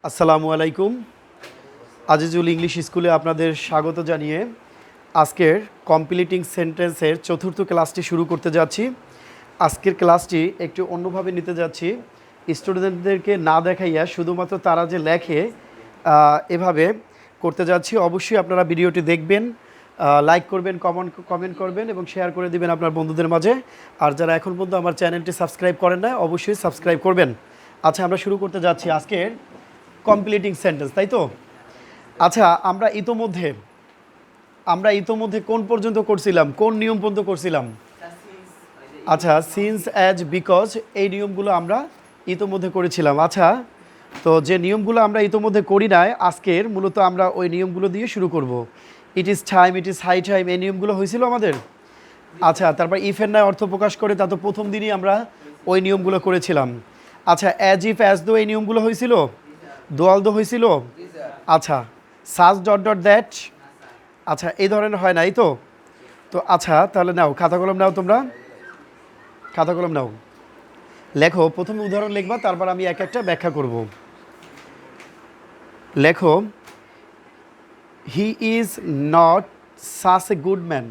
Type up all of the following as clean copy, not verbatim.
আসসালামু আলাইকুম। আজিজুল ইংলিশ স্কুলে আপনাদের স্বাগত জানিয়ে আজকের কমপ্লিটিং সেন্টেন্সের চতুর্থ ক্লাসটি শুরু করতে যাচ্ছি। আজকের ক্লাসটি একটু অন্যভাবে নিতে যাচ্ছি। স্টুডেন্টদেরকে না দেখাইয়া শুধুমাত্র তারা যে লেখে এভাবে করতে যাচ্ছি। অবশ্যই আপনারা ভিডিওটি দেখবেন, লাইক করবেন, কমেন্ট করবেন এবং শেয়ার করে দিবেন আপনার বন্ধুদের মাঝে। আর যারা এখন পর্যন্ত আমার চ্যানেলটি সাবস্ক্রাইব করেন না, অবশ্যই সাবস্ক্রাইব করবেন। আচ্ছা, আমরা শুরু করতে যাচ্ছি আজকের কমপ্লিটিং সেন্টেন্স, তাই তো? আচ্ছা, আমরা ইতোমধ্যে কোন পর্যন্ত করছিলাম, কোন নিয়ম পর্যন্ত করছিলাম? আচ্ছা, সিন্স, অ্যাজ, বিকজ, এই নিয়মগুলো আমরা ইতোমধ্যে করেছিলাম। আচ্ছা, তো যে নিয়মগুলো আমরা ইতোমধ্যে করি নাই, আজকের মূলত আমরা ওই নিয়মগুলো দিয়ে শুরু করব। It is time, it is high time, এই নিয়মগুলো হয়েছিল আমাদের। আচ্ছা, তারপর ইফের ন্যায় অর্থ প্রকাশ করে, তা তো প্রথম দিনই আমরা ওই নিয়মগুলো করেছিলাম। আচ্ছা, অ্যাজ ইফ, অ্যাজ দো, এই নিয়মগুলো হয়েছিল, দোয়াল দো হয়েছিল। আচ্ছা, সাজ ডট ডট দ্যাট, আচ্ছা এই ধরনের হয় নাই তো? তো আচ্ছা, তাহলে নাও খাতা কলম নাও, তোমরা খাতা কলম নাও, লেখো। প্রথমে উদাহরণ লিখবা, তারপর আমি এক একটা ব্যাখ্যা করব। লেখো, he is not such a good man.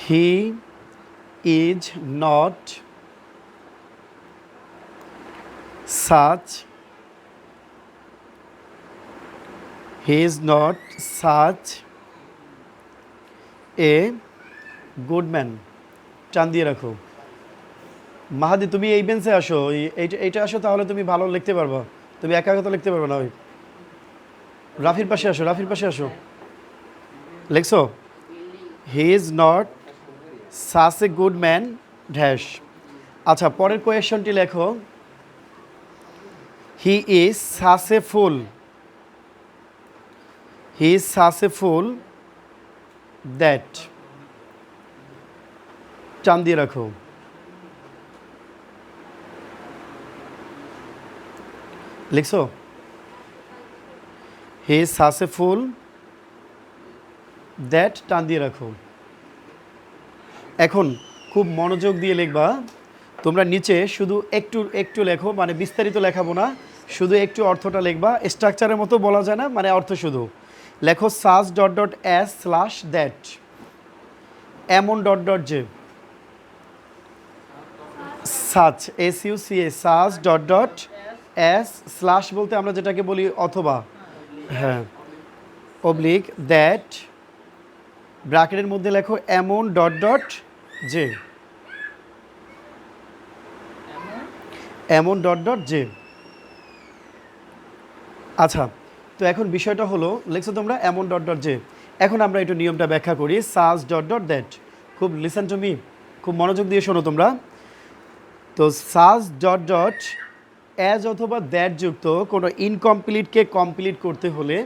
He is not such He is not such a good man. টান দিয়ে রাখো। মাহাদি, তুমি এই বেঞ্চে আসো, এইটা আসো, তাহলে তুমি ভালো লিখতে পারবা। তুমি একা একা তো লিখতে পারবে না। ওই রাফির পাশে আসো, রাফির পাশে আসো। লিখছো, he is not such a good man dash. আচ্ছা, পরের কোয়েশনটি লেখো, he is such a full. He is such a fool that, টান দিয়ে রাখো। লিখছো, he is such a fool that, টান দিয়ে রাখো। এখন খুব মনোযোগ দিয়ে লিখবা। তোমরা নিচে শুধু একটু লেখো, মানে বিস্তারিত লেখাবো না, শুধু একটু অর্থটা লিখবা। স্ট্রাকচারের মতো বলা যায় না, মানে অর্থ শুধু লেখো। সাজ dot dot S slash that, এমন ডট ডট যে, সাচ, SUCA, সাজ ডট ডট এস স্ল্যাশ বলতে আমরা যেটাকে বলি অথবা, হ্যাঁ, অবলিক দ্যাট, ব্র্যাকেটের মধ্যে লেখো এমন ডট ডট যে, এমন ডট ডট যে। আচ্ছা, তো এখন বিষয়টা হলো, লিখছো তোমরা এমন ডট ডট যে। এখন আমরা একটু নিয়মটা ব্যাখ্যা করি। সাজ ডট ডট দ্যাট, খুব লিসেন টু মি, খুব মনোযোগ দিয়ে শোনো তোমরা। তো সাজ ডট ডট অ্যাজ অথবা দ্যাট যুক্ত কোনো ইনকমপ্লিটকে কমপ্লিট করতে হলে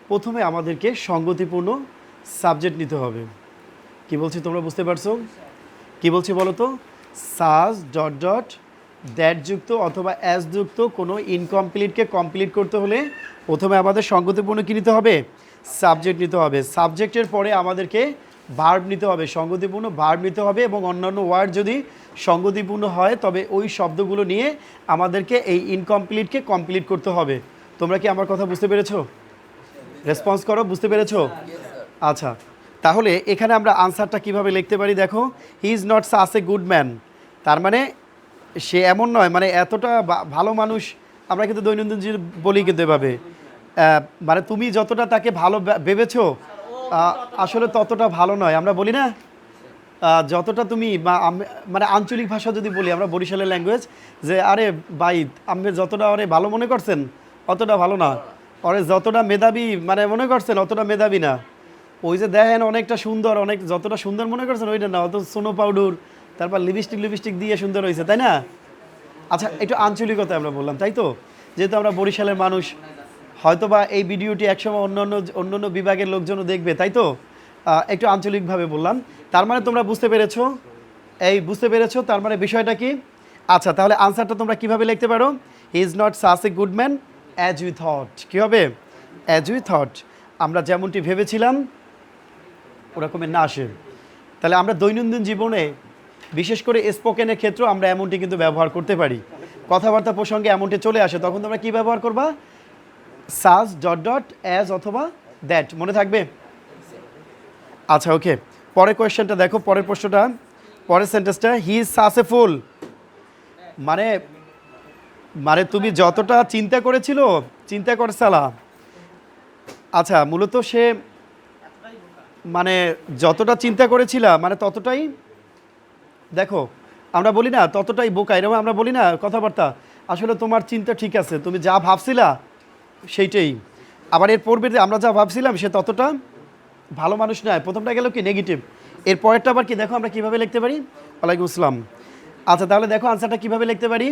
প্রথমে আমাদেরকে সঙ্গতিপূর্ণ সাবজেক্ট নিতে হবে। কি বলছি তোমরা বুঝতে পারছো? কি বলছি বলো তো? সাজ ডট ডট দ্যাট যুক্ত অথবা অ্যাজ যুক্ত কোনো ইনকমপ্লিটকে কমপ্লিট করতে হলে প্রথমে আমাদের সঙ্গতিপূর্ণ কী নিতে হবে? সাবজেক্ট নিতে হবে। সাবজেক্টের পরে আমাদেরকে ভার্ব নিতে হবে, সঙ্গতিপূর্ণ ভার্ব নিতে হবে, এবং অন্যান্য ওয়ার্ড যদি সঙ্গতিপূর্ণ হয় তবে ওই শব্দগুলো নিয়ে আমাদেরকে এই ইনকমপ্লিটকে কমপ্লিট করতে হবে। তোমরা কি আমার কথা বুঝতে পেরেছো? রেসপন্স করো, বুঝতে পেরেছো? আচ্ছা, তাহলে এখানে আমরা আনসারটা কিভাবে লিখতে পারি দেখো। হি is not such a good man, তার মানে সে এমন নয়, মানে এতটা ভালো মানুষ। আমরা কিন্তু দৈনন্দিন জীবনে বলি কিন্তু এভাবে, মানে তুমি যতটা তাকে ভালো ভেবেছো আসলে ততটা ভালো নয়। আমরা বলি না, যতটা তুমি, মানে আঞ্চলিক ভাষা যদি বলি আমরা, বরিশালের ল্যাঙ্গুয়েজ, যে আরে ভাই আপনি যতটা ওরে ভালো মনে করছেন অতটা ভালো না, ওরে যতটা মেধাবী মানে মনে করছেন অতটা মেধাবী না। ওই যে দেখেন অনেকটা সুন্দর, অনেক যতটা সুন্দর মনে করছেন ওইটা না, অত সোনো পাউডার তারপর লিপস্টিক দিয়ে সুন্দর হয়েছে, তাই না? আচ্ছা, একটু আঞ্চলিকতা আমরা বললাম, তাই তো? যেহেতু আমরা বরিশালের মানুষ, হয়তোবা এই ভিডিওটি একসময় অন্যান্য বিভাগের লোকজনও দেখবে, তাই তো? একটু আঞ্চলিকভাবে বললাম। তার মানে তোমরা বুঝতে পেরেছো? বুঝতে পেরেছো তার মানে বিষয়টা কি? আচ্ছা, তাহলে আনসারটা তোমরা কিভাবে লিখতে পারো? He is not such a good man as we thought. কী হবে? অ্যাজ উই থট, আমরা যেমনটি ভেবেছিলাম ওরকমের না আসে। তাহলে আমরা দৈনন্দিন জীবনে বিশেষ করে স্পোকেনের ক্ষেত্রেও আমরা এমনটি কিন্তু ব্যবহার করতে পারি। কথাবার্তা প্রসঙ্গে এমনটি চলে আসে, তখন তোমরা কি ব্যবহার করবা? সাজ ডট ডট অ্যাজ অথবা দ্যাট। মনে থাকবে? আচ্ছা ওকে, পরের কোয়েশ্চেনটা দেখো, পরের প্রশ্নটা, পরের সেন্টেন্সটা, হি ইজ সাকসেসফুল মানে মানে তুমি যতটা চিন্তা করেছিল, চিন্তা করছালা। আচ্ছা মূলত সে মানে যতটা চিন্তা করেছিলা মানে ততটাই, দেখো আমরা বলি না ততটাই বোকা, এরকম আমরা বলি না কথাবার্তা। আসলে তোমার চিন্তা ঠিক আছে, তুমি যা ভাবছিলা সেইটাই। আবার এর পূর্বে আমরা যা ভাবছিলাম সে ততটা ভালো মানুষ নয়। প্রথমটা গেল কি নেগেটিভ, এর পরেরটা আবার কি দেখো আমরা কীভাবে লিখতে পারি? ওয়ালাইকুম আসসালাম। আচ্ছা তাহলে দেখো আনসারটা কীভাবে লিখতে পারি,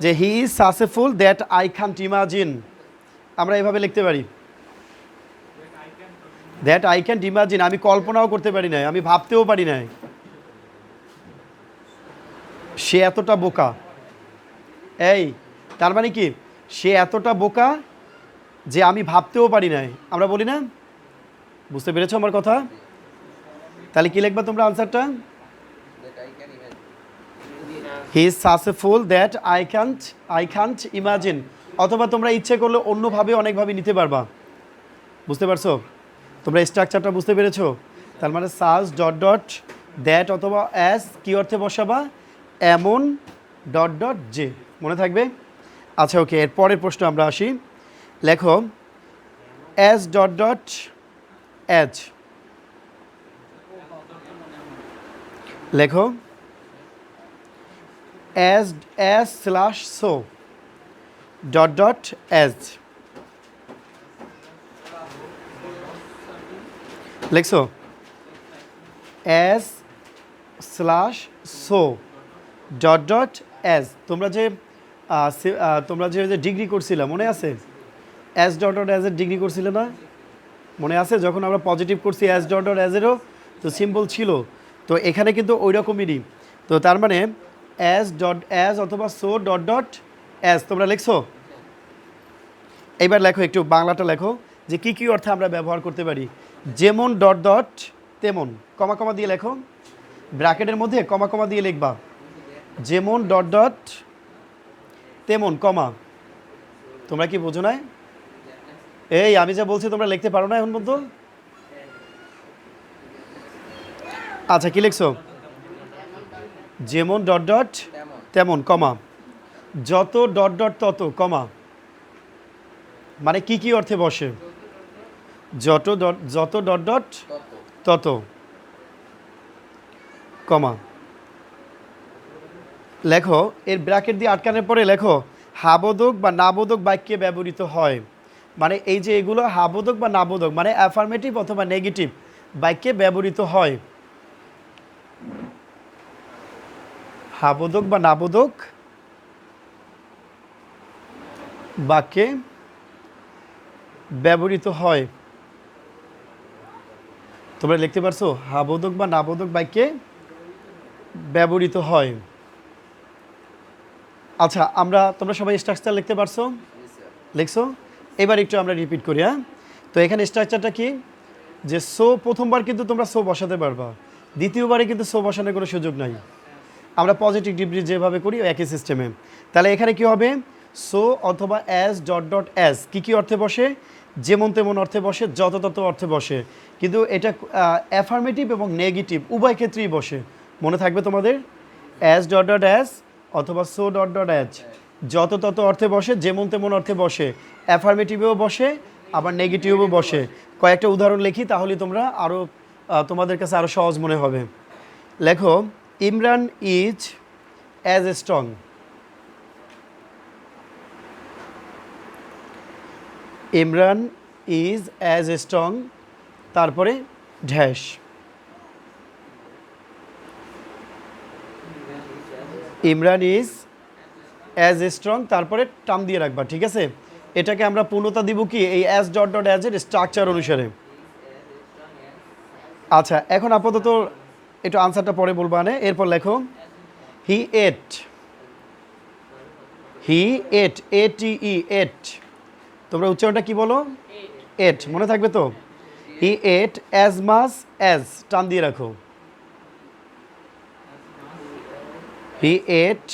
যে he is successful that I can't imagine. আমরা এভাবে লিখতে পারি, দ্যাট আই ক্যান্ট ইমাজিন, আমি কল্পনাও করতে পারি না, আমি ভাবতেও পারি না সে এতটা বোকা। এই তার মানে কি, সে এতটা বোকা যে আমি ভাবতেও পারি নাই, আমরা বলি না? বুঝতে পেরেছো আমার কথা? তাহলে কি লিখবা তোমরা আনসারটা? He is successful that I can't imagine. অথবা তোমরা ইচ্ছে করলে অন্যভাবে অনেকভাবে নিতে পারবা। বুঝতে পারছো? তোমরা স্ট্রাকচারটা বুঝতে পেরেছো? তার মানে সাজ ডট ডট দ্যাট অথবা অ্যাজ কি অর্থে বসাবা? এমন ডট ডট যে। মনে থাকবে? আচ্ছা ওকে, এর পরের প্রশ্ন আমরা আসি। লেখো অ্যাজ ডট ডট অ্যাজ। লেখো as slash so dot dot as. লিখছো as slash so dot dot as. তোমরা যে ডিগ্রি করছিলে মনে আছে? অ্যাজ ডট ডট অ্যাজের ডিগ্রি করছিলে না? মনে আছে যখন আমরা পজিটিভ করছি অ্যাজ ডট ডট অ্যাজেরও তো সিম্বল ছিল, তো এখানে কিন্তু ওই রকমেরই। তো তার মানে অ্যাজ অথবা সো ডট ডট অ্যাজ তোমরা লিখছো। এইবার লেখো একটু বাংলাটা লেখো, যে কী কী অর্থে আমরা ব্যবহার করতে পারি। যেমন ডট ডট তেমন, কমা কমা দিয়ে লেখো, ব্র্যাকেটের মধ্যে কমা কমা দিয়ে লিখবা। যেমন ডট ডট তেমন কমা। তোমরা কি বোঝো না? এই আমি যা বলছি তোমরা লিখতে পারো না এখন পর্যন্ত? আচ্ছা কি লিখছো? যেমন ডট ডট তেমন কমা, যত ডট ডট তত কমা। মানে কি কি অর্থে বসে? যত ডট ডট তত কমা। লেখো এর ব্র্যাকেট দিয়ে আটকানোর পরে লেখো হাবোধক বা নাবোধক বাক্যে ব্যবহৃত হয়। মানে এই যে এগুলো হাবোধক বা নাবোধক মানে অ্যাফার্মেটিভ অথবা নেগেটিভ বাক্যে ব্যবহৃত হয়। হাবোধক বা নাবোধক বাক্যে ব্যবহৃত হয়। তোমরা লিখতে পারছো? হাবোধক বা নাবোধক বাক্যে ব্যবহৃত হয়। আচ্ছা তোমরা সবাই স্ট্রাকচার লিখতে পারছো? লিখছো? এবার একটু আমরা রিপিট করি। হ্যাঁ, তো এখানে স্ট্রাকচারটা কি, যে সো প্রথমবার কিন্তু তোমরা সো বসাতে পারবা, দ্বিতীয়বারে কিন্তু সো বসানোর কোনো সুযোগ নাই। আমরা পজিটিভ ডিগ্রি যেভাবে করি একই সিস্টেমে। তাহলে এখানে কি হবে? সো অথবা অ্যাজ ডট ডট অ্যাজ কী কী অর্থে বসে? যেমন তেমন অর্থে বসে, যত তত অর্থে বসে। কিন্তু এটা অ্যাফার্মেটিভ এবং নেগেটিভ উভয় ক্ষেত্রেই বসে। মনে থাকবে তোমাদের? অ্যাজ ডট ডট অ্যাজ অথবা সো ডট ডট অ্যাজ যত তত অর্থে বসে, যেমন তেমন অর্থে বসে, অ্যাফার্মেটিভেও বসে আবার নেগেটিভও বসে। কয়েকটা উদাহরণ লিখি তাহলে তোমরা আরও তোমাদের কাছে আরও সহজ মনে হবে। লেখো Imran is as strong. Imran is as strong, তারপরে dash. Imran is as strong, তারপরে টার্ম দিয়ে রাখবা। ঠিক আছে, এটাকে আমরা পূর্ণতা দিব কি এই অ্যাজ ডট ডট অ্যাজের স্ট্রাকচার অনুসারে। আচ্ছা এখন আপাতত একটু আনসারটা পরে বলবা না। এরপর লেখো হি এট। হি এট, ATE এট। তোমরা উচ্চারণটা কি বলো? এট। মনে থাকবে তো? হি এট অ্যাজ মাচ অ্যাজ, টান দিয়ে রাখো। হি এট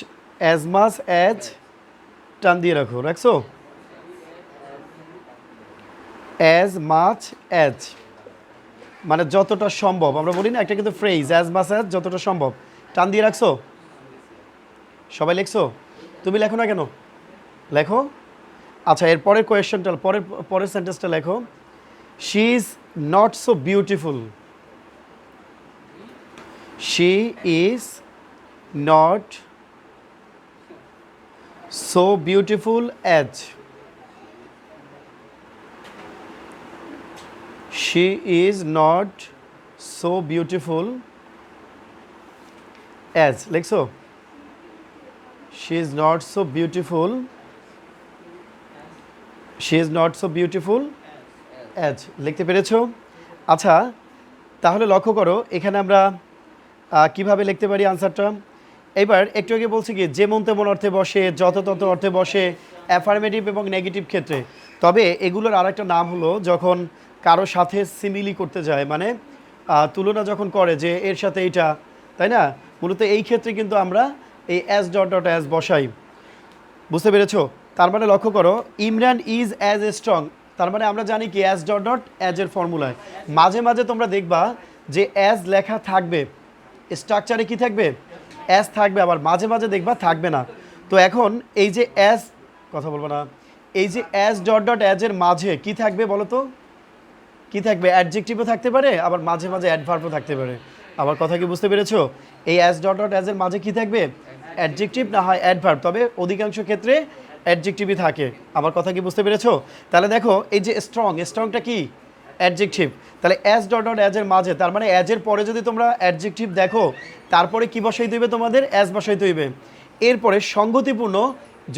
অ্যাজ মাচ অ্যাজ টান দিয়ে রাখো, রাখছো? অ্যাজ মাচ অ্যাজ মানে যতটা সম্ভব, আমরা বলি না একটা কিন্তু ফ্রেজ, অ্যাজ মাচ অ্যাজ যতটা সম্ভব, টান দিয়ে রাখছো? সবাই লিখছো? তুমি লেখো না কেন? লেখো। আচ্ছা, এর পরের কোয়েশ্চেনটা, পরের সেন্টেন্সটা লেখো। She is not so beautiful. She is not so beautiful as. She is not so beautiful as, লিখছো? She is not so beautiful, she is not so beautiful as, লিখতে পেরেছো? আচ্ছা, তাহলে লক্ষ্য করো এখানে আমরা কিভাবে লিখতে পারি আনসারটা। এবার একটু আগে বলছি কি যেমন তেমন অর্থে বসে, যত তত অর্থে বসে, অ্যাফার্মেটিভ এবং নেগেটিভ ক্ষেত্রে। তবে এগুলোর আরেকটা নাম হলো যখন কারো সাথে সিমিলি করতে যায়, মানে তুলনা যখন করে যে এর সাথে এইটা, তাই না? মূলত এই ক্ষেত্রে কিন্তু আমরা এই অ্যাজ ডট ডট অ্যাজ বসাই। বুঝতে পেরেছো? তার মানে লক্ষ্য করো Imran is as a strong, তার মানে আমরা জানি কি অ্যাজ ডট ডট অ্যাজের ফর্মুলায় মাঝে মাঝে তোমরা দেখবা যে অ্যাজ লেখা থাকবে, স্ট্রাকচারে কি থাকবে? অ্যাজ থাকবে, আবার মাঝে মাঝে দেখবা থাকবে না। তো এখন এই যে অ্যাজ, কথা বলবো না, এই যে অ্যাজ ডট ডট অ্যাজের মাঝে কি থাকবে বলো তো? কি থাকবে? অ্যাডজেক্টিভও থাকতে পারে, আবার মাঝে মাঝে অ্যাডভার্বও থাকতে পারে। আমার কথা কি বুঝতে পেরেছো? এই অ্যাজ ডট ডট অ্যাজের মাঝে কি থাকবে? অ্যাডজেক্টিভ না হয় অ্যাডভার্ব, তবে অধিকাংশ ক্ষেত্রে অ্যাডজেক্টিভই থাকে। আমার কথা কি বুঝতে পেরেছো? তাহলে দেখো এই যে স্ট্রং, স্ট্রংটা কি? অ্যাডজেক্টিভ। তাহলে অ্যাজ ডট ডট অ্যাজের মাঝে, তার মানে অ্যাজের পরে যদি তোমরা অ্যাডজেক্টিভ দেখো, তারপরে কি বসাইতে হইবে? তোমাদের অ্যাজ বসাইতে হইবে। এরপরে সঙ্গতিপূর্ণ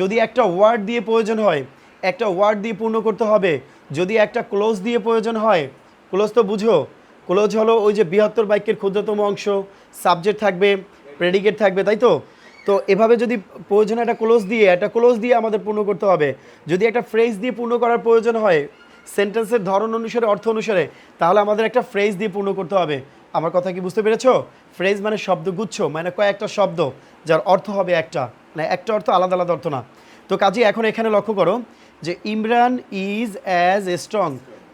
যদি একটা ওয়ার্ড দিয়ে প্রয়োজন হয়, একটা ওয়ার্ড দিয়ে পূর্ণ করতে হবে। যদি একটা ক্লোজ দিয়ে প্রয়োজন হয়, ক্লোজ তো বুঝো, ক্লোজ হলো ওই যে বৃহত্তর বাক্যের ক্ষুদ্রতম অংশ, সাবজেক্ট থাকবে, প্রেডিকেট থাকবে, তাই তো? তো এভাবে যদি প্রয়োজন একটা ক্লোজ দিয়ে আমাদের পূর্ণ করতে হবে। যদি একটা ফ্রেজ দিয়ে পূর্ণ করার প্রয়োজন হয় সেন্টেন্সের ধরন অনুসারে, অর্থ অনুসারে, তাহলে আমাদের একটা ফ্রেজ দিয়ে পূর্ণ করতে হবে। আমার কথা কি বুঝতে পেরেছো? ফ্রেজ মানে শব্দগুচ্ছ, মানে কয়েকটা শব্দ যার অর্থ হবে একটা, মানে একটা অর্থ আলাদা আলাদা অর্থ না। তো কাজে এখন এখানে লক্ষ্য করো যে ইমরান ইজ অ্যাজ স্ট্রং,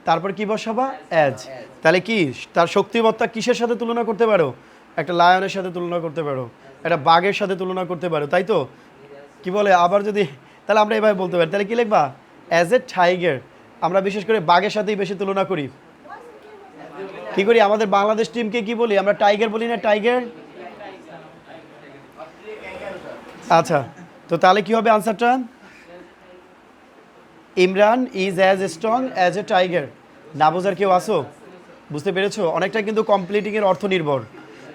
তারপর কি বসাবা? অ্যাজ। তাহলে কি তার শক্তিমত্তা কিসের সাথে তুলনা করতে পারো? একটা লায়নের সাথে তুলনা করতে পারো, একটা বাঘের সাথে তুলনা করতে পারো, তাই তো? কি বলে আবার যদি, তাহলে আমরা এভাবে বলতে পারি, তাহলে কি লিখবা? As a tiger. আমরা বিশেষ করে বাঘের সাথেই বেশি তুলনা করি। কি করি? আমাদের বাংলাদেশ টিমকে কি বলি আমরা? টাইগার বলি না? টাইগার। আচ্ছা, তো তাহলে কি হবে আনসারটা? Imran is as strong as a tiger. না বোঝার কেউ আসো? বুঝতে পেরেছো? অনেকটা কিন্তু কমপ্লিটিংয়ের অর্থ নির্ভর,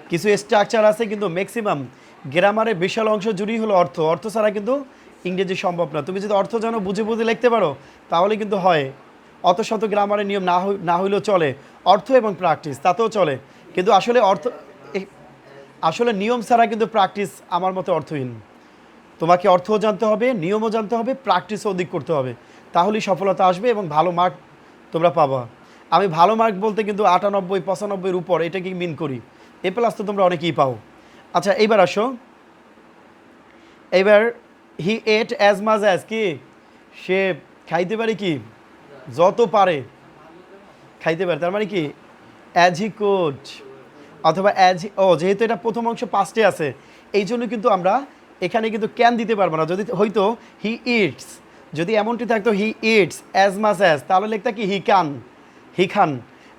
কিছু স্ট্রাকচার আছে, কিন্তু ম্যাক্সিমাম গ্রামারের বিশাল অংশ জুড়েই হলো অর্থ। অর্থ ছাড়া কিন্তু ইংরেজি সম্ভব না। তুমি যদি অর্থ জানো, বুঝে বুঝে লিখতে পারো, তাহলে কিন্তু হয়। অত শত গ্রামারের নিয়ম না হইলেও চলে, অর্থ এবং প্র্যাকটিস তাতেও চলে। কিন্তু আসলে আসলে নিয়ম ছাড়া কিন্তু প্র্যাকটিস আমার মতে অর্থহীন। তোমাকে অর্থও জানতে হবে, নিয়মও জানতে হবে, প্র্যাকটিসও অধিক করতে হবে, তাহলেই সফলতা আসবে এবং ভালো মার্ক তোমরা পাবা। আমি ভালো মার্ক বলতে কিন্তু 98-95 উপর এটাকে মিন করি। এ প্লাস তো তোমরা অনেকেই পাও। আচ্ছা, এইবার আসো, এইবার হি এট অ্যাজ মাচ অ্যাজ, কি সে খাইতে পারে, কি যত পারে খাইতে পারে, তার মানে কি অ্যাজ হি কুড, অথবা অ্যাজ যেহেতু এটা প্রথম অংশ পাস্টে আছে, এই জন্য কিন্তু আমরা এখানে কিন্তু ক্যান দিতে পারবো না। যদি হয়তো হি ইটস, যদি এমনটি থাকতো he eats as much as, তাহলে লিখতা কি হি ক্যান, হি খান।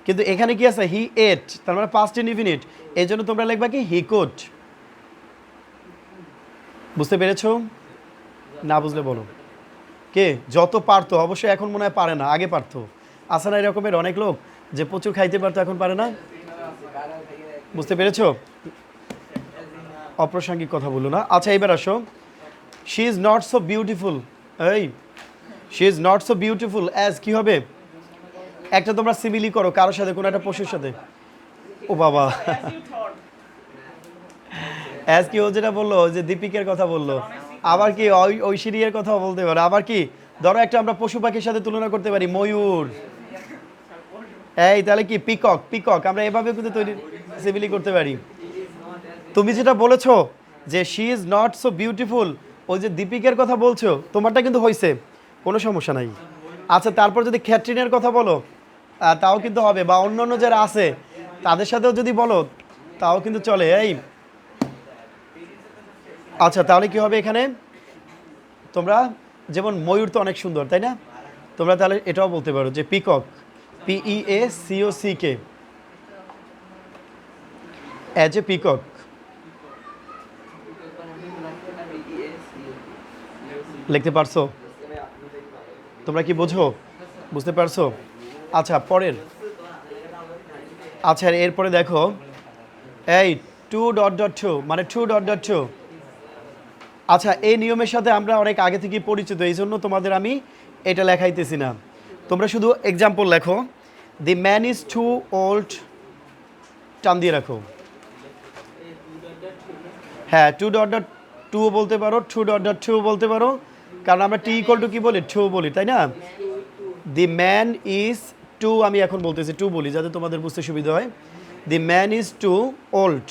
কিন্তু এখানে কি আছে? হি এট, তার মানে পাস্ট ইনডিফিনিট, এই জন্য তোমরা লিখবা কি হি কুড। বুঝতে পেরেছো? না বুঝলে বলো। কে যত পারতো, অবশ্যই এখন মনে হয় পারে না, আগে পারতো। আছে না এরকমের অনেক লোক যে প্রচুর খাইতে পারতো, এখন পারে না? বুঝতে পেরেছো? অপ্রাসঙ্গিক কথা বলো না। আচ্ছা, এবার আসো, she is not so beautiful. এই she is not so beautiful as, কি হবে? একটা তোমরা সিমিলি করো কারোর সাথে, কোনো একটা পশুর সাথে। ও বাবা, অ্যাজ কি ও যেটা বললো, যে দীপিকার কথা বললো, আবার কি ঐশ্বরিয়ার কথাও বলতে পারো। আবার কি ধরো একটা আমরা পশু পাখির সাথে তুলনা করতে পারি, ময়ূর। এই তাহলে কি পিকক, পিকক আমরা এভাবে কিন্তু তৈরি সিমিলি করতে পারি। তুমি যেটা বলেছো যে she is not so beautiful, ওই যে দীপিকার কথা বলছো তোমারটা কিন্তু হয়েছে, কোনো সমস্যা নাই। আচ্ছা তারপর যদি ক্যাটরিনের কথা বলো তাও কিন্তু হবে, বা অন্য অন্য যারা আছে তাদের সাথেও যদি বলো তাও কিন্তু চলে। এই আচ্ছা তাহলে কি হবে এখানে, তোমরা যেমন ময়ূর তো অনেক সুন্দর তাই না, তোমরা তাহলে এটাও বলতে পারো যে peacock, PEACOCK, as a peacock. লিখতে পারছো? তোমরা কি বোঝো, বুঝতে পারছো? আচ্ছা পরের, আচ্ছা এরপরে দেখো এই 2.2 মানে 2.2। আচ্ছা এই নিয়মের সাথে আমরা অনেক আগে থেকেই পরিচিত, এই জন্য তোমাদের আমি এটা লেখাইতেছি না, তোমরা শুধু এক্সাম্পল লেখো। The man is too old, টান দিয়ে রাখো। হ্যাঁ 2.2 বলতে পারো, 2.2 বলতে পারো, কারণ আমরা টি ইকুয়াল টু কি বলি, 2 বলি তাই না। দি ম্যান ইজ টু, আমি এখন বলতেছি 2 বলি যাতে তোমাদের বুঝতে সুবিধা হয়। The man is too old,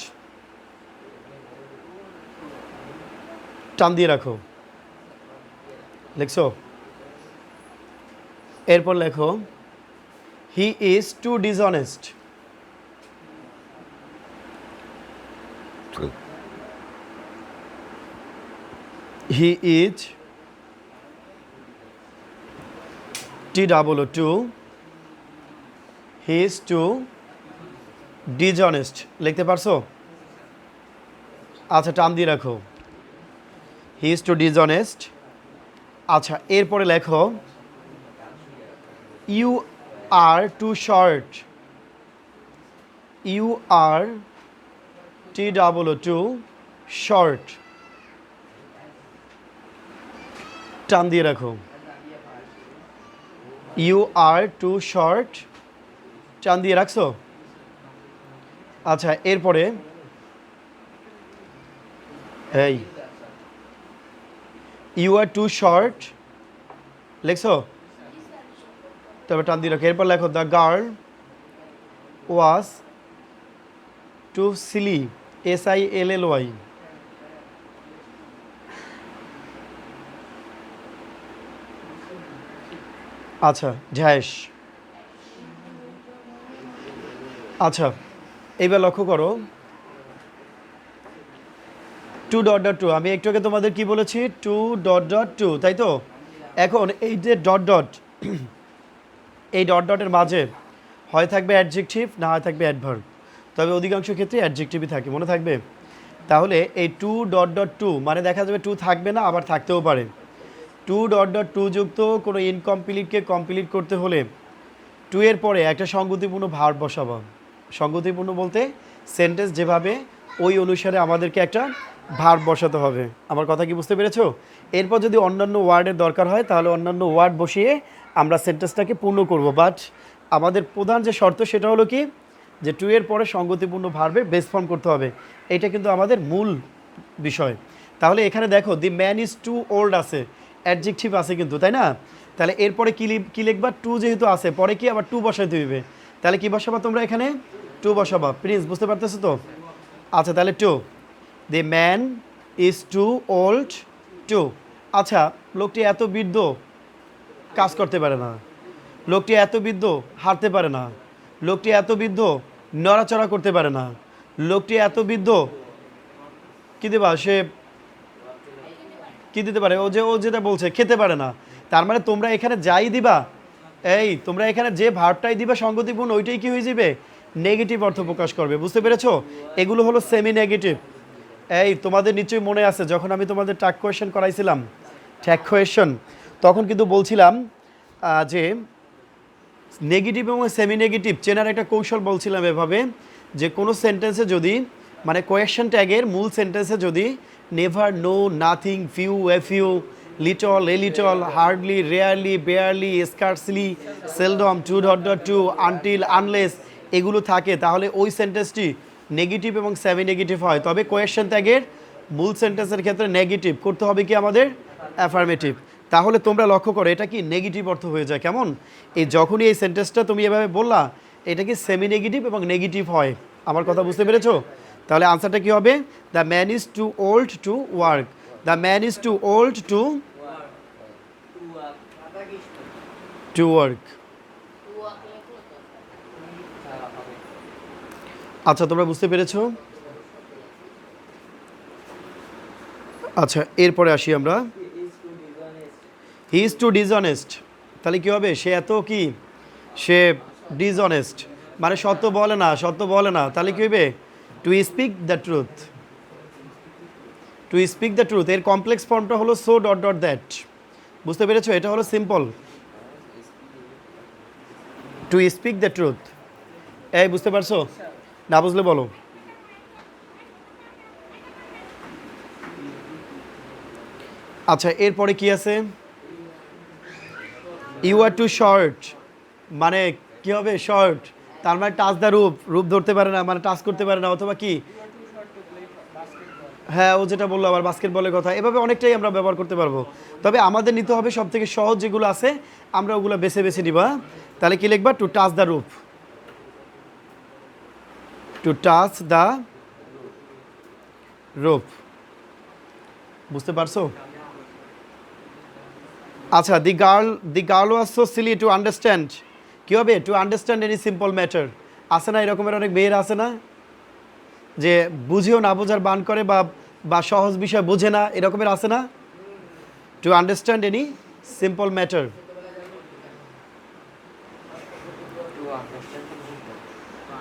টান দিয়ে রাখো। লিখছো? এরপর লেখো he is too dishonest. He is TOO, he is too dishonest. লিখতে পারছো? আচ্ছা টান দিয়ে রাখো, হি ইজ টু ডিসঅনেস্ট। আচ্ছা এরপরে লেখো you are too short, you are TOO short, টান দিয়ে রাখো, ইউ আর টু শর্ট, টান দিয়ে রাখছো? আচ্ছা এরপরে এই ইউ আর টু শর্ট লিখছো, তবে টান দিয়ে রাখো। এরপর লেখো the girl was too silly, SILLY। আচ্ছা ঝ্যাস। আচ্ছা এইবার লক্ষ্য করো 2.2, আমি একটু আগে তোমাদের কি বলেছি 2.2 তাই তো। এখন এই যে ডট ডট, এই ডট ডটের মাঝে হয় থাকবে অ্যাডজেক্টিভ, না হয় থাকবে অ্যাডভার্ব, তবে অধিকাংশ ক্ষেত্রে অ্যাডজেক্টিভই থাকে, মনে থাকবে। তাহলে এই 2.2 মানে দেখা যাবে 2 থাকবে না, আবার থাকতেও পারে। 2.2 যুক্ত কোনো ইনকমপ্লিটকে কমপ্লিট করতে হলে 2 এর পরে একটা সঙ্গতিপূর্ণ ভার্ব বসাবো। সঙ্গতিপূর্ণ বলতে সেন্টেন্স যেভাবে ওই অনুসারে আমাদেরকে একটা ভার্ব বসাতে হবে। আমার কথা কি বুঝতে পেরেছো? এরপর যদি অন্যান্য ওয়ার্ডের দরকার হয় তাহলে অন্যান্য ওয়ার্ড বসিয়ে আমরা সেন্টেন্সটাকে পূর্ণ করব। বাট আমাদের প্রধান যে শর্ত সেটা হলো কি, যে 2 এর পরে সঙ্গতিপূর্ণ ভার্বের বেস ফর্ম করতে হবে, এটা কিন্তু আমাদের মূল বিষয়। তাহলে এখানে দেখো the man is too old আছে, অ্যাডজেক্টিভ আছে কিন্তু তাই না। তাহলে এরপরে কি লিখবা, 2 যেহেতু আছে পরে কি আবার 2 বসাইতে হইবে, তাহলে কি বসাবা তোমরা এখানে 2 বসাবা। প্রিন্স বুঝতে পারতেছো তো? আচ্ছা তাহলে 2, the man is too old to. আচ্ছা লোকটি এত বৃদ্ধ কাজ করতে পারে না, লোকটি এত বৃদ্ধ হাঁটতে পারে না, লোকটি এত বৃদ্ধ নড়াচড়া করতে পারে না, লোকটি এত বৃদ্ধ কী দেবা, সে কী দিতে পারে, ও যেটা বলছে খেতে পারে না। তার মানে তোমরা এখানে যাই দিবা, এই তোমরা এখানে যে ভার্বটাই দিবা সঙ্গতিপূর্ণ, ওইটাই কি হয়ে যাবে, নেগেটিভ অর্থ প্রকাশ করবে। বুঝতে পেরেছো? এগুলো হলো সেমি নেগেটিভ। এই তোমাদের নিশ্চয়ই মনে আছে যখন আমি তোমাদের ট্যাগ কোয়েশ্চেন করাইছিলাম, ট্যাগ কোয়েশ্চেন, তখন কিন্তু বলছিলাম যে নেগেটিভ এবং সেমি নেগেটিভ চেনার একটা কৌশল বলছিলাম এভাবে, যে কোনো সেন্টেন্সে যদি মানে কোয়েশ্চেন ট্যাগের মূল সেন্টেন্সে যদি never, no, nothing, few, a few, little, a little, hardly, rarely, barely, scarcely, seldom, 2.2, until, unless এগুলো থাকে, তাহলে ওই সেন্টেন্সটি নেগেটিভ এবং সেমি নেগেটিভ হয়। তবে কোয়েশ্চেন ট্যাগের মূল সেন্টেন্সের ক্ষেত্রে নেগেটিভ করতে হবে কি আমাদের, অ্যাফার্মেটিভ। তাহলে তোমরা লক্ষ্য করো এটা কি নেগেটিভ অর্থ হয়ে যায়। কেমন? এই যখনই এই সেন্টেন্সটা তুমি এভাবে বললা এটা কি সেমি নেগেটিভ এবং নেগেটিভ হয়। আমার কথা বুঝতে পেরেছো? তাহলে আনসারটা কি হবে, the man is too old to work, the man is too old to to work. আচ্ছা, তোমরা বুঝতে পেরেছো? আচ্ছা, এরপরে আসি আমরা। হি ইজ টু ডিসঅনেস্ট, তাহলে কী হবে? সে এত কি, সে ডিসঅনেস্ট, মানে সত্য বলে না, সত্য বলে না। তাহলে কী হবে? To speak the truth. To speak the truth এর কমপ্লেক্স ফর্মটা হলো সো ডট ডট দ্যাট। বুঝতে পেরেছো? এটা হলো simple, to speak the truth. এই বুঝতে পারছো? না বুঝলে বলো। আচ্ছা, এরপরে কি আছে? ইউ আর টু শর্ট, মানে কি হবে? শর্ট, তার মানে টাচ দ্য রূপ, রূপ ধরতে পারে না, মানে টাচ করতে পারে না, অথবা কি, হ্যাঁ ও যেটা বললো আবার বাস্কেটবলের কথা, এভাবে অনেকটাই আমরা ব্যবহার করতে পারবো। তবে আমাদের নিতে হবে সব থেকে সহজ যেগুলো আছে, আমরা ওগুলো বেছে বেছে নিবা। তাহলে কি লিখবা? To touch the roof, to touch the roof. বুঝতে পারছো? আচ্ছা, the girl was so silly to understand, কী হবে? To understand any simple matter. আছে না এরকমের অনেক মেয়েরা আছে না, যে বুঝেও না বোঝার বান করে, বা বা সহজ বিষয় বোঝে না, এরকমের আছে না? To understand any simple matter.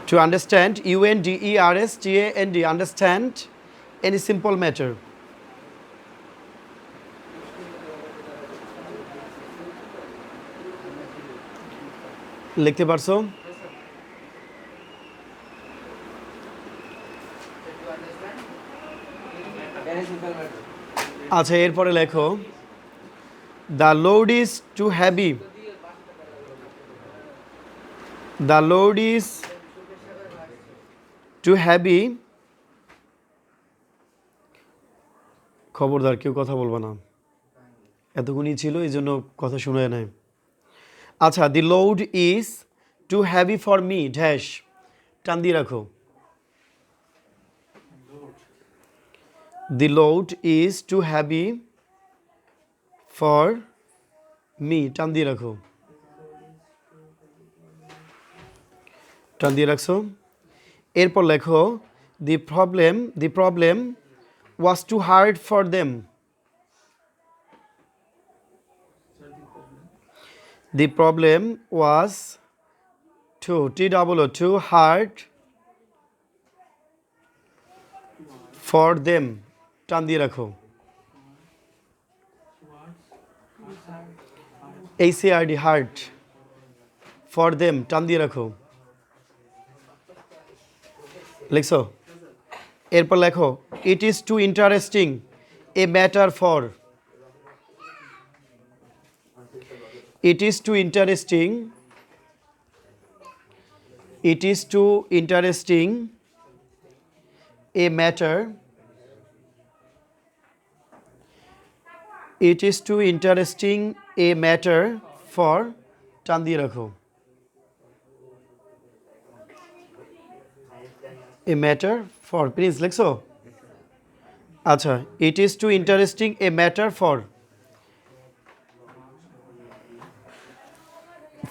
To understand, UNDERSTAND, understand any simple matter. লিখতে পারছো? আচ্ছা, এরপরে লেখো the load is too heavy, the load is too heavy, খবরদার কেউ কথা বলবো না, এতক্ষণই ছিল এই জন্য কথা শুনে নেয়। আচ্ছা, the load is too heavy for me dash, টান দিয়ে রাখো। The load is too heavy for me, টান দিয়ে রাখো, টান দিয়ে রাখছো। এরপর লেখো the problem was too hard for them, the problem was too hard for them, টান দিয়ে রাখো। HARD, হার্ড, ফর দেম, টান দিয়ে রাখো। লিখছো? এরপর লেখো it is too interesting a matter for, it is too interesting, it is too interesting a matter, it is too interesting a matter for, টান দিয়ে রাখো, এ ম্যাটার ফর। প্লিজ লিখছো? আচ্ছা, it is too interesting a matter for,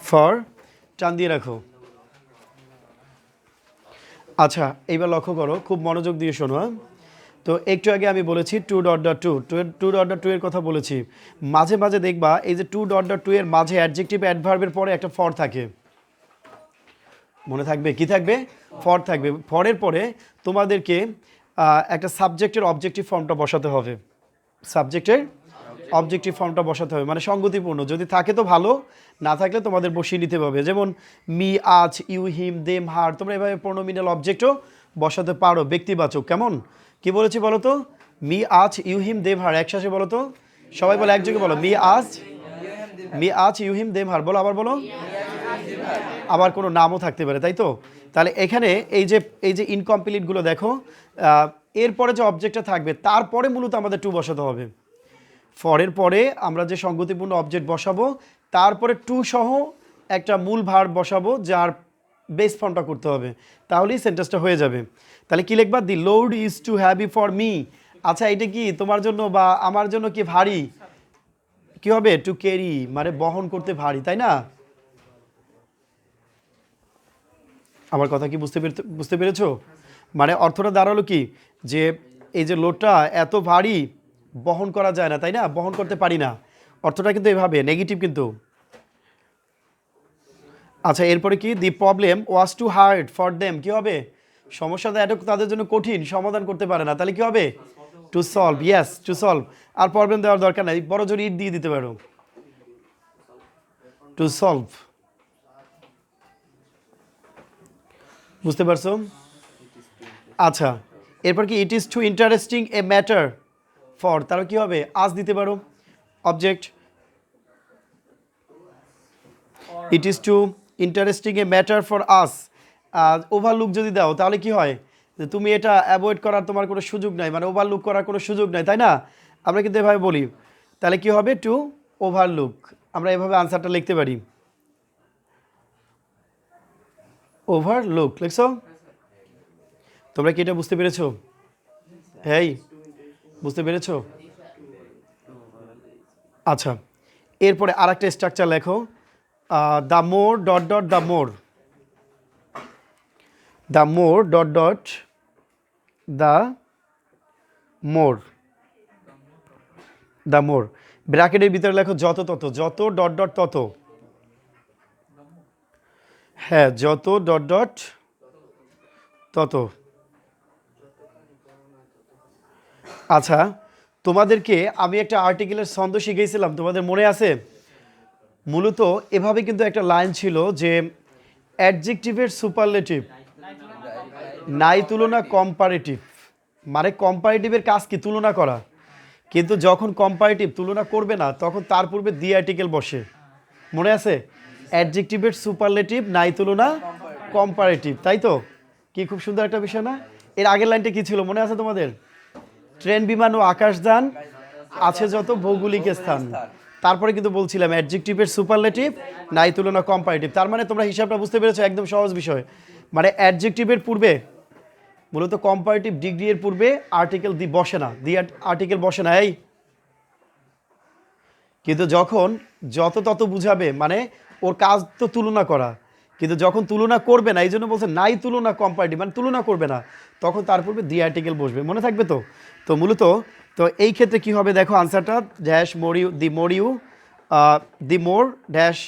for, টান দিয়ে রাখো। আচ্ছা, এইবার লক্ষ্য করো, খুব মনোযোগ দিয়ে শোনো। তো একটু আগে আমি বলেছি too dot dot to dot dot too এর কথা বলেছি। মাঝে মাঝে দেখবা এই যে টু ডট ডট টু এর মাঝে অ্যাডজেক্টিভ অ্যাডভার্বের পরে একটা ফর থাকে, মনে থাকবে কি থাকবে? ফর থাকবে। ফরের পরে তোমাদেরকে একটা সাবজেক্টের অবজেক্টিভ ফর্মটা বসাতে হবে, সাবজেক্টের অবজেক্টিভ ফর্মটা বসাতে হবে, মানে সঙ্গতিপূর্ণ। যদি থাকে তো ভালো, না থাকলে তোমাদের বসিয়ে নিতে হবে। যেমন মি, আজ, ইউ, হিম, দেম, হার, তোমরা এভাবে প্রোনোমিনাল অবজেক্টও বসাতে পারো, ব্যক্তিবাচক। কেমন, কি বলেছি বলো তো? মি, আজ, ইউ, হিম, দেম, হার, একসাথে বলো তো, সবাই বলো, একযোগে বলো, মি, আজ, ইউ, হিম, দেম, হার। বলো, আবার বলো। আবার কোনো নামও থাকতে পারে, তাই তো? তাহলে এখানে এই যে ইনকমপ্লিটগুলো দেখো, এরপরে যে অবজেক্টটা থাকবে তারপরে মূলত আমাদের টু বসাতে হবে। ফরের পরে আমরা যে সঙ্গতিপূর্ণ অবজেক্ট বসাবো, তারপরে টু সহ একটা মূল ভার্ব বসাবো, যার বেস ফর্মটা করতে হবে, তাহলেই সেন্টেন্সটা হয়ে যাবে। তাহলে কি লিখবা? The load is too heavy for me, আচ্ছা এটা কি তোমার জন্য বা আমার জন্য কি ভারী? কি হবে? টু ক্যারি, মানে বহন করতে ভারী, তাই না? আমার কথা কি বুঝতে পেরেছো? মানে অর্থটা দাঁড়ালো কি, যে এই যে লোডটা এত ভারী, বহন করা যায় না, তাই না? বহন করতে পারি না। অর্থটা কিন্তু এভাবে নেগেটিভ কিন্তু। আচ্ছা এরপরে কি, the problem was too hard for them, কি হবে? সমস্যাটা এত তাদের জন্য কঠিন, সমাধান করতে পারে না, তাহলে কি হবে? To solve, yes to solve. আর প্রবলেম দেওয়ার দরকার নাই, বড় জোর ইট দিয়ে দিতে পারো, টু সলভ। বুঝতে পারছো? আচ্ছা এরপর কি, it is too interesting a matter for, তারও কি হবে? আজ দিতে পারো object, it is too interesting a matter for us. Overlook যদি দাও তাহলে কি হয়, যে তুমি এটা অ্যাভয়েড করার তোমার কোনো সুযোগ নাই, মানে ওভারলুক করার কোনো সুযোগ নাই, তাই না? আমরা কিন্তু এভাবে বলি, তাহলে কি হবে? To overlook. আমরা এভাবে আনসারটা লিখতে পারি, ওভারলুক। লিখছো? তোমরা কি এটা বুঝতে পেরেছো? হ্যাঁ, বুঝতে পেরেছো? আচ্ছা এরপরে আর একটা স্ট্রাকচার লেখো, the more dot dot the more, the more dot dot the more, the more ব্র্যাকেটের ভিতরে লেখো যত তত, যত ডট ডট তত, হ্যাঁ যত ডট ডট তত। আচ্ছা তোমাদেরকে আমি একটা আর্টিকেলের ছন্দ শিখিয়েছিলাম, তোমাদের মনে আছে? মূলত এভাবে কিন্তু একটা লাইন ছিল যে অ্যাডজেক্টিভের সুপারলেটিভ, নাই তুলনা কম্পারেটিভ, মানে কম্পারেটিভের কাজ কি? তুলনা করা। কিন্তু যখন কম্পারেটিভ তুলনা করবে না, তখন তার পূর্বে দি আর্টিকেল বসে, মনে আছে? অ্যাডজেক্টিভের সুপারলেটিভ, নাই তুলনা কম্পারেটিভ, তাই তো? কি খুব সুন্দর একটা বিষয় না? এর আগের লাইনটা কি ছিল মনে আছে তোমাদের? ট্রেন, বিমান ও আকাশযান আছে যত ভৌগোলিক স্থান। তারপরে কিন্তু বলছিলাম অ্যাডজেক্টিভের সুপারলেটিভ, নাই তুলনা কম্পারেটিভ। তার মানে তোমরা হিসাবটা বুঝতে পেরেছো, একদম সহজ বিষয়। মানে অ্যাডজেক্টিভের পূর্বে মূলত কম্পারেটিভ ডিগ্রি এর পূর্বে আর্টিকেল দি বসে না, দি আর্টিকেল বসে না। এই কিন্তু যখন যত তত বুঝাবে, মানে ওর কাজ তো তুলনা করা, কিন্তু যখন তুলনা করবে না, এই জন্য বলছে নাই তুলনা কম্পারেটিভ, মানে তুলনা করবে না, তখন তার পূর্বে দি আর্টিকেল বসবে, মনে থাকবে তো? তো মূলত তো এই ক্ষেত্রে কি হবে দেখো আনসারটা, dash more you, the more dash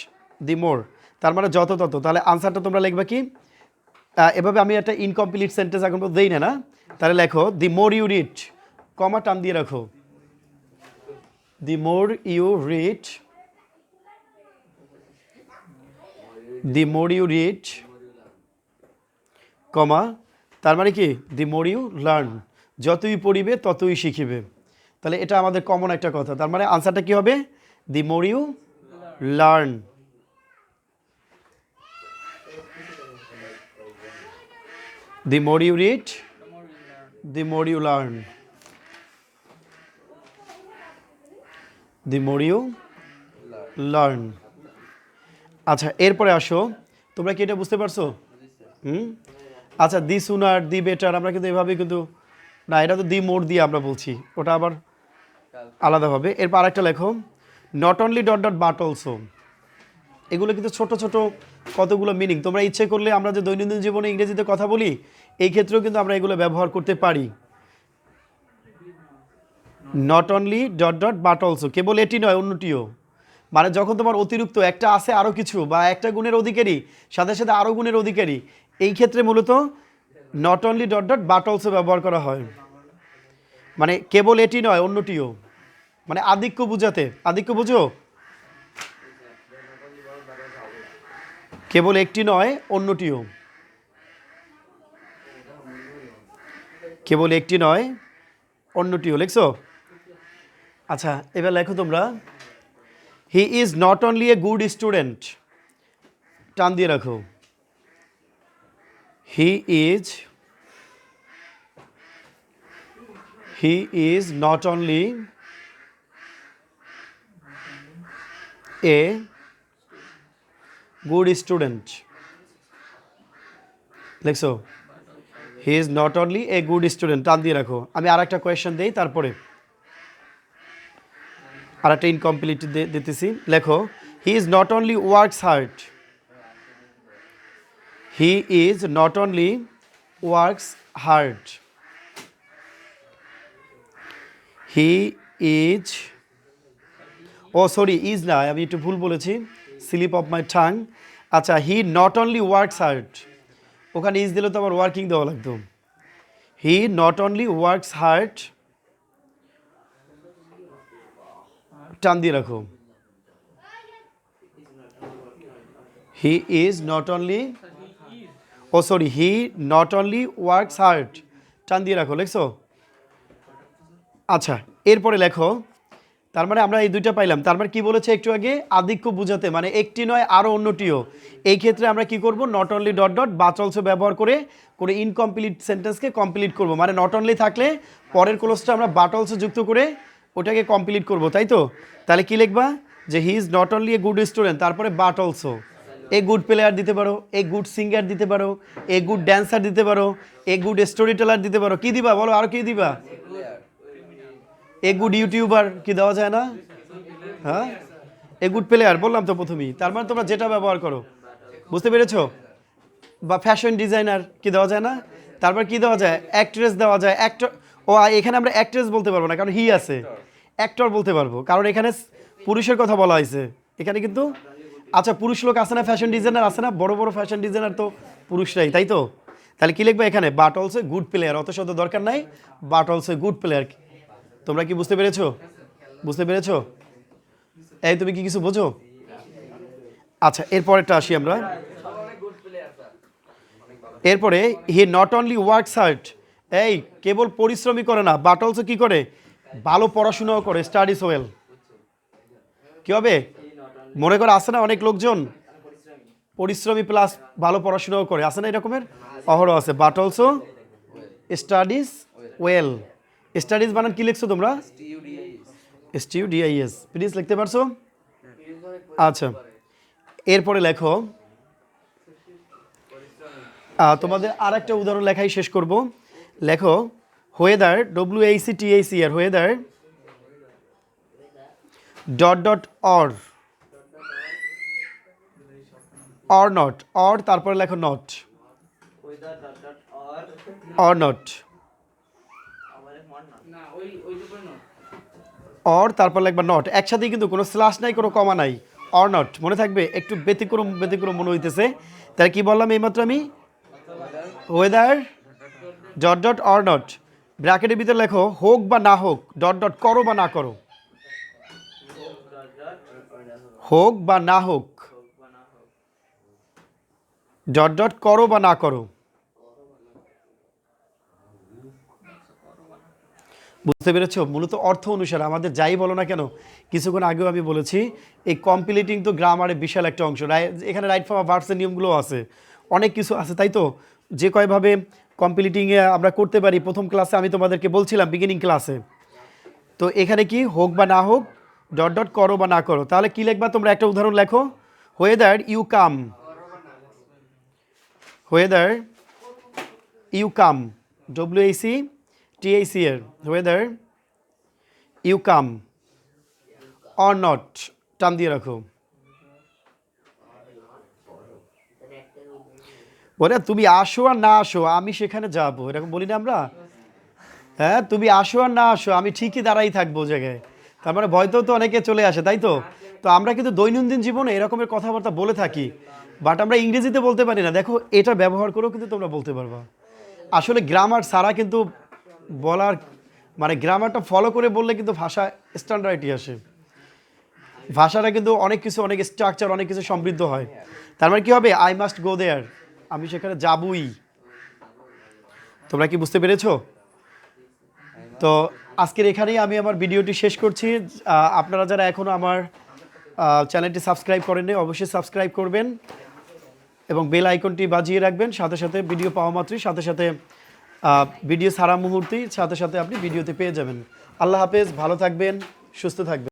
the more, তার মানে যত তত। তাহলে আনসারটা তোমরা লিখবে কি, এভাবে আমি একটা ইনকমপ্লিট সেন্টেন্স এখন দেই না, তাহলে লেখো দি মোর ইউ রিড, কমা টান দিয়ে রাখো, the more you read, the more you read, comma, তার মানে কি দি মোর ইউ লার্ন, যতই পড়িবে ততই শিখিবে। তাহলে এটা আমাদের কমন একটা কথা, তার মানে আনসারটা কি হবে? The more you learn, the more you read, the more you learn, the more you learn. আচ্ছা এরপরে আসো, তোমরা কি এটা বুঝতে পারছো? আচ্ছা দি সুনার, দি বেটার, আমরা কিন্তু এভাবে কিন্তু না, এটা তো দি মোর দিয়ে আমরা বলছি, ওটা আবার আলাদাভাবে। এরপর আরেকটা লেখো, not only dot dot but also. এগুলো কিন্তু ছোট ছোট কতগুলো মিনিং, তোমরা ইচ্ছে করলে আমরা যে দৈনন্দিন জীবনে ইংরেজিতে কথা বলি, এই ক্ষেত্রেও কিন্তু আমরা এগুলো ব্যবহার করতে পারি। Not only dot dot but also, কেবল এটি নয় অন্যটিও, মানে যখন তোমার অতিরিক্ত একটা আছে আরও কিছু, বা একটা গুণের অধিকারী সাথে সাথে আরও গুণের অধিকারী, এই ক্ষেত্রে মূলত not only dot dot but also ব্যবহার করা হয়, মানে কেবল এটি নয় অন্যটিও, মানে আধিক্য বুঝাতে। আধিক্য বুঝো? কেবল একটি নয় অন্যটিও, কেবল একটি নয় অন্যটিও, লিখছো? আচ্ছা এবার লেখো তোমরা, he is not only a good student, টান দিয়ে রাখো, he is not only a good student, লিখছো? He is not only a good student, টান দিয়ে রাখো। আমি আর একটা কোয়েশ্চেন দিই, তারপরে আর একটা ইনকমপ্লিট দিতেছি। লেখো he is not only works hard, he is not only works hard, he is, oh sorry is না, আমি একটু ভুল বলেছি, স্লিপ অফ মাই টাং। আচ্ছা, he not only works hard, ওখানে ইজ দিলে তো আমার ওয়ার্কিং দেওয়া লাগতো। He not only works hard, টান দিয়ে রাখো। He is not only, oh sorry he not only works hard, টান দিয়ে রাখো, লেখছো? আচ্ছা, এরপরে লেখো, তার মানে আমরা এই দুইটা পাইলাম। তার মানে কি বলেছে একটু আগে, আধিক্য বোঝাতে, মানে একটি নয় আরও অন্যটিও। এই ক্ষেত্রে আমরা কি করব, not only dot dot but also ব্যবহার করে করে ইনকমপ্লিট সেন্টেন্সকে কমপ্লিট করব। মানে নট অনলি থাকলে পরের ক্লোজটা আমরা বাট অলসো যুক্ত করে ওটাকে কমপ্লিট করব, তাই তো? তাহলে কি লিখবা, যে he is not only a good student, তারপরে but also a good player দিতে পারো, এ গুড সিঙ্গার দিতে পারো, এ গুড ড্যান্সার দিতে পারো, এ গুড স্টোরি টেলার দিতে পারো। কি দিবা বলো, আর কি দিবা? এ গুড ইউটিউবার কি দেওয়া যায় না? হ্যাঁ, এ গুড প্লেয়ার বললাম তো প্রথমেই। তার মানে তোমরা যেটা ব্যবহার করো, বুঝতে পেরেছো? বা ফ্যাশন ডিজাইনার কি দেওয়া যায় না? তারপর কি দেওয়া যায়, অ্যাক্ট্রেস দেওয়া যায়, অ্যাক্টর। ও এখানে আমরা অ্যাক্ট্রেস বলতে পারবো না, কারণ হি আছে। অ্যাক্টর বলতে পারবো, কারণ এখানে পুরুষের কথা বলা হয়েছে এখানে কিন্তু। আচ্ছা, পুরুষ লোক আছে না, ফ্যাশন ডিজাইনার আছে না, বড় বড় ফ্যাশন ডিজাইনার তো পুরুষরাই, তাই তো? তাহলে কি লিখবে এখানে, বাট অলসো গুড প্লেয়ার, অত শব্দ দরকার নাই, বাট অলসো গুড প্লেয়ার। তোমরা কি বুঝতে পেরেছো? বুঝতে পেরেছো? এই তুমি কি কিছু বোঝো? আচ্ছা, এরপরেরটা আসি আমরা। এরপরে হি নট অনলি ওয়ার্কস হার্ড, এই কেবল পরিশ্রমই করে না, বাট অলসো কি করে, ভালো পড়াশোনাও করে, স্টাডিজ ওয়েল। কি হবে, মনে করে আসে না অনেক লোকজন পরিশ্রমী প্লাস ভালো পড়াশোনাও করে, আসে না এরকমের অহরহ আছে। But also studies well, studies বানান কি লিখছো তোমরা? STUDIS, প্লিজ লিখতে পারছো? আচ্ছা, এরপরে লেখো, তোমাদের আর একটা উদাহরণ লেখাই শেষ করব। লেখো whether, WACTACR, whether dot dot or not, or তারপরে লেখো নট, অর নট, অর তারপর লিখবা নট, একসাথেই কিন্তু কোনো স্ল্যাশ নাই, কোনো কমা নাই, অর নট। মনে থাকবে, একটু ব্যতিক্রম ব্যতিক্রম মনে হইতেছে। তাহলে কি বললাম এইমাত্র আমি, weather dot dot or not, ব্র্যাকেটের ভিতরে লেখো হোক বা না হোক, ডট ডট করো বা না করো, হোক বা না হোক, ডট ডট করো বা না করো। বুঝতে পেরেছো? মূলত অর্থ অনুসারে আমাদের যাই বলো না কেন, কিছুক্ষণ আগেও আমি বলেছি এই কমপ্লিটিং তো গ্রামারের বিশাল একটা অংশ। এখানে রাইট ফর্ম অফ ভার্বসের নিয়মগুলো আছে, অনেক কিছু আছে, তাই তো? যে কয়ভাবে কমপ্লিটিংয়ে আমরা করতে পারি, প্রথম ক্লাসে আমি তোমাদেরকে বলছিলাম, বিগিনিং ক্লাসে। তো এখানে কি হোক বা না হোক, ডট ডট করো বা না করো। তাহলে কি লিখবা তোমরা, একটা উদাহরণ লেখো, whether you come, whether you come, WACTACR, whether you come or not, টান দিয়ে রাখো। বলে তুমি আসো আর না আসো আমি সেখানে যাবো, এরকম বলি না আমরা? হ্যাঁ, তুমি আসো আর না আসো আমি ঠিকই দাঁড়াই থাকবো জায়গায়। তার মানে ভয়তেও তো অনেকে চলে আসে, তাই তো? তো আমরা কিন্তু দৈনন্দিন জীবনে এরকমের কথাবার্তা বলে থাকি, বাট আমরা ইংরেজিতে বলতে পারি না। দেখো, এটা ব্যবহার করেও কিন্তু তোমরা বলতে পারবা। আসলে গ্রামার ছাড়া কিন্তু বলার, মানে গ্রামারটা ফলো করে বললে কিন্তু ভাষা স্ট্যান্ডার্ডই আসে। ভাষাটা কিন্তু অনেক কিছু, অনেক স্ট্রাকচার, অনেক কিছু সমৃদ্ধ হয়। তার মানে কী হবে, আই মাস্ট গো দেয়ার, আমি সেখানে যাবই। তোমরা কি বুঝতে পেরেছো? তো আজকের এখানেই আমি আমার ভিডিওটি শেষ করছি। আপনারা যারা এখনও আমার চ্যানেলটি সাবস্ক্রাইব করেননি, অবশ্যই সাবস্ক্রাইব করবেন এবং বেল আইকনটি বাজিয়ে রাখবেন। সাথে সাথে ভিডিও পাওয়া মাত্রই, সাথে সাথে ভিডিও ছাড়া মুহূর্তেই সাথে সাথে আপনি ভিডিওতে পেয়ে যাবেন। আল্লাহ হাফেজ, ভালো থাকবেন, সুস্থ থাকবেন।